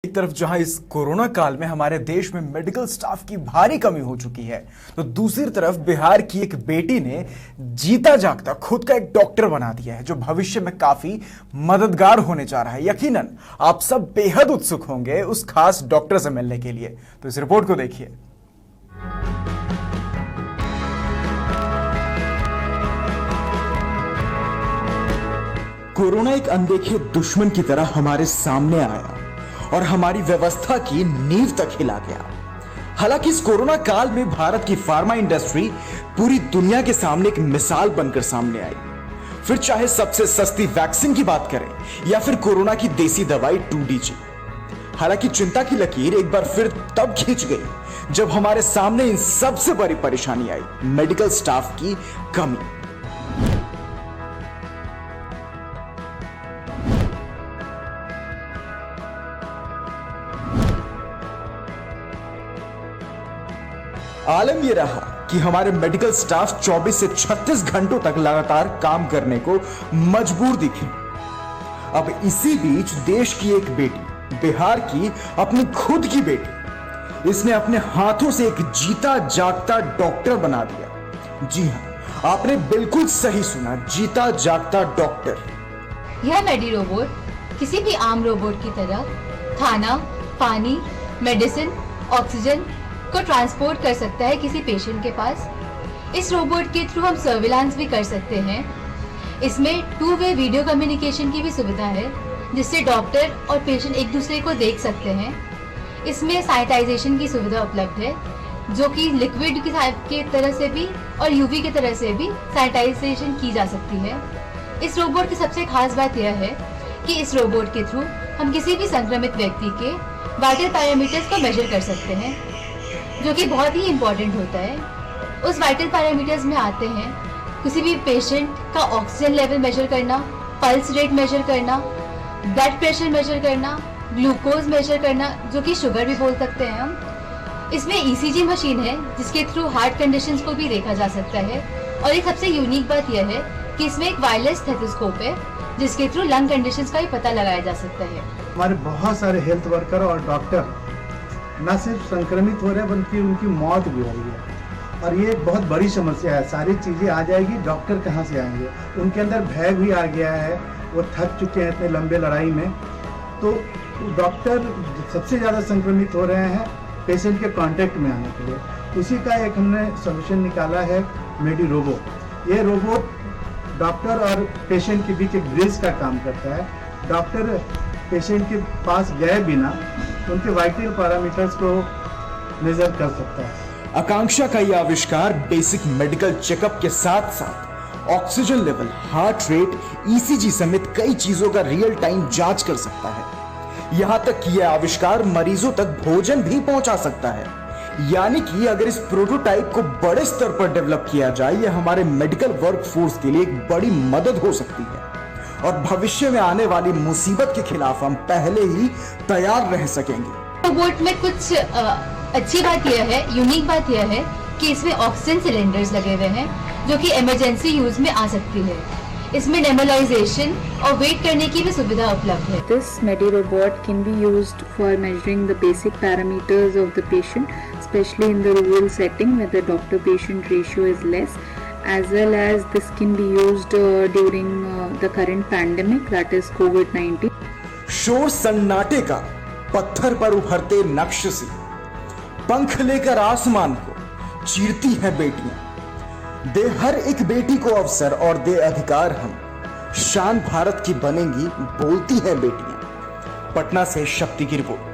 एक तरफ जहां इस कोरोना काल में हमारे देश में मेडिकल स्टाफ की भारी कमी हो चुकी है, तो दूसरी तरफ बिहार की एक बेटी ने जीता जागता खुद का एक डॉक्टर बना दिया है, जो भविष्य में काफी मददगार होने जा रहा है। यकीनन आप सब बेहद उत्सुक होंगे उस खास डॉक्टर से मिलने के लिए, तो इस रिपोर्ट को देखिए। कोरोना एक अनदेखे दुश्मन की तरह हमारे सामने आया और हमारी व्यवस्था की नींव तक हिला गया। हालांकि इस कोरोना काल में भारत की फार्मा इंडस्ट्री पूरी दुनिया के सामने एक मिसाल बनकर सामने आई। फिर चाहे सबसे सस्ती वैक्सीन की बात करें या फिर कोरोना की देसी दवाई 2DG। हालांकि चिंता की लकीर एक बार फिर तब खींच गई जब हमारे सामने इन सबसे बड़ी परेशानी आई, मेडिकल स्टाफ की कमी। आलम यह रहा कि हमारे मेडिकल स्टाफ 24 से 36 घंटों तक लगातार काम करने को मजबूर दिखे। अब इसी बीच देश की एक बेटी, बिहार की अपनी खुद की बेटी, इसने अपने हाथों से एक जीता जागता डॉक्टर बना दिया। जी हां, आपने बिल्कुल सही सुना, जीता जागता डॉक्टर। यह मेडी रोबोट किसी भी आम रोबोट की तरह खाना, पानी, मेडिसिन, ऑक्सीजन को ट्रांसपोर्ट कर सकता है किसी पेशेंट के पास। इस रोबोट के थ्रू हम सर्विलांस भी कर सकते हैं। इसमें 2 वे वीडियो कम्युनिकेशन की भी सुविधा है, जिससे डॉक्टर और पेशेंट एक दूसरे को देख सकते हैं। इसमें सैनिटाइजेशन की सुविधा उपलब्ध है, जो कि लिक्विड की तरह से भी और यूवी की तरह से भी सैनिटाइजेशन की जा सकती है। इस रोबोट की सबसे खास बात यह है कि इस रोबोट के थ्रू हम किसी भी संक्रमित व्यक्ति के वाइटल पैरामीटर्स को मेजर कर सकते हैं, जो कि बहुत ही इम्पोर्टेंट होता है। उस वाइटल पैरामीटर्स में आते हैं किसी भी पेशेंट का ऑक्सीजन लेवल मेजर करना, पल्स रेट मेजर करना, ब्लड प्रेशर मेजर करना, ग्लूकोज मेजर करना, जो कि शुगर भी बोल सकते हैं हम। इसमें ECG मशीन है, जिसके थ्रू हार्ट कंडीशंस को भी देखा जा सकता है। और एक सबसे यूनिक बात यह है कि इसमें एक वायरलेस स्टेथोस्कोप है, जिसके थ्रू लंग कंडीशंस का भी पता लगाया जा सकता है। हमारे बहुत सारे हेल्थ वर्कर और डॉक्टर न सिर्फ संक्रमित हो रहे हैं, बल्कि उनकी मौत भी हो रही है। और ये एक बहुत बड़ी समस्या है। सारी चीज़ें आ जाएगी, डॉक्टर कहाँ से आएंगे? उनके अंदर भय भी आ गया है, वो थक चुके हैं इतने लंबे लड़ाई में। तो डॉक्टर सबसे ज़्यादा संक्रमित हो रहे हैं पेशेंट के कांटेक्ट में आने के लिए। उसी का एक हमने सोल्यूशन निकाला है, मेडी रोबो। ये रोबोट डॉक्टर और पेशेंट के बीच एक ब्रिज का काम करता है। डॉक्टर पेशेंट के पास गए बिना उनके वाइटल पैरामीटर्स को मेजर कर सकता है। आकांक्षा का यह आविष्कार बेसिक मेडिकल चेकअप के साथ साथ oxygen level, heart rate, ECG समेत कई चीजों का रियल टाइम जांच कर सकता है। यहां तक कि यह आविष्कार मरीजों तक भोजन भी पहुंचा सकता है। यानी कि अगर इस प्रोटोटाइप को बड़े स्तर पर डेवलप किया जाए, यह हमारे मेडिकल वर्कफोर्स के लिए एक बड़ी मदद हो सकती है और भविष्य में आने वाली मुसीबत के खिलाफ हम पहले ही तैयार रह सकेंगे। रोबोट में कुछ अच्छी बात यह है, यूनिक बात यह है कि इसमें ऑक्सीजन सिलेंडर्स लगे हुए हैं, जो कि इमरजेंसी यूज में आ सकती है। इसमें नेबुलाइजेशन और वेट करने की भी सुविधा उपलब्ध है। This Medi robot can be used for measuring the basic parameters of the patient, especially in the rural setting where the doctor-patient ratio is less, as well as this can be used during the current pandemic, that is COVID-19. शोर सन्नाटे का पत्थर पर उभरते नक्श से पंख लेकर आसमान को चीरती हैं बेटियां। दे हर एक बेटी को अवसर और दे अधिकार, हम शान भारत की बनेंगी, बोलती हैं बेटियां। पटना से शक्ति की रिपोर्ट।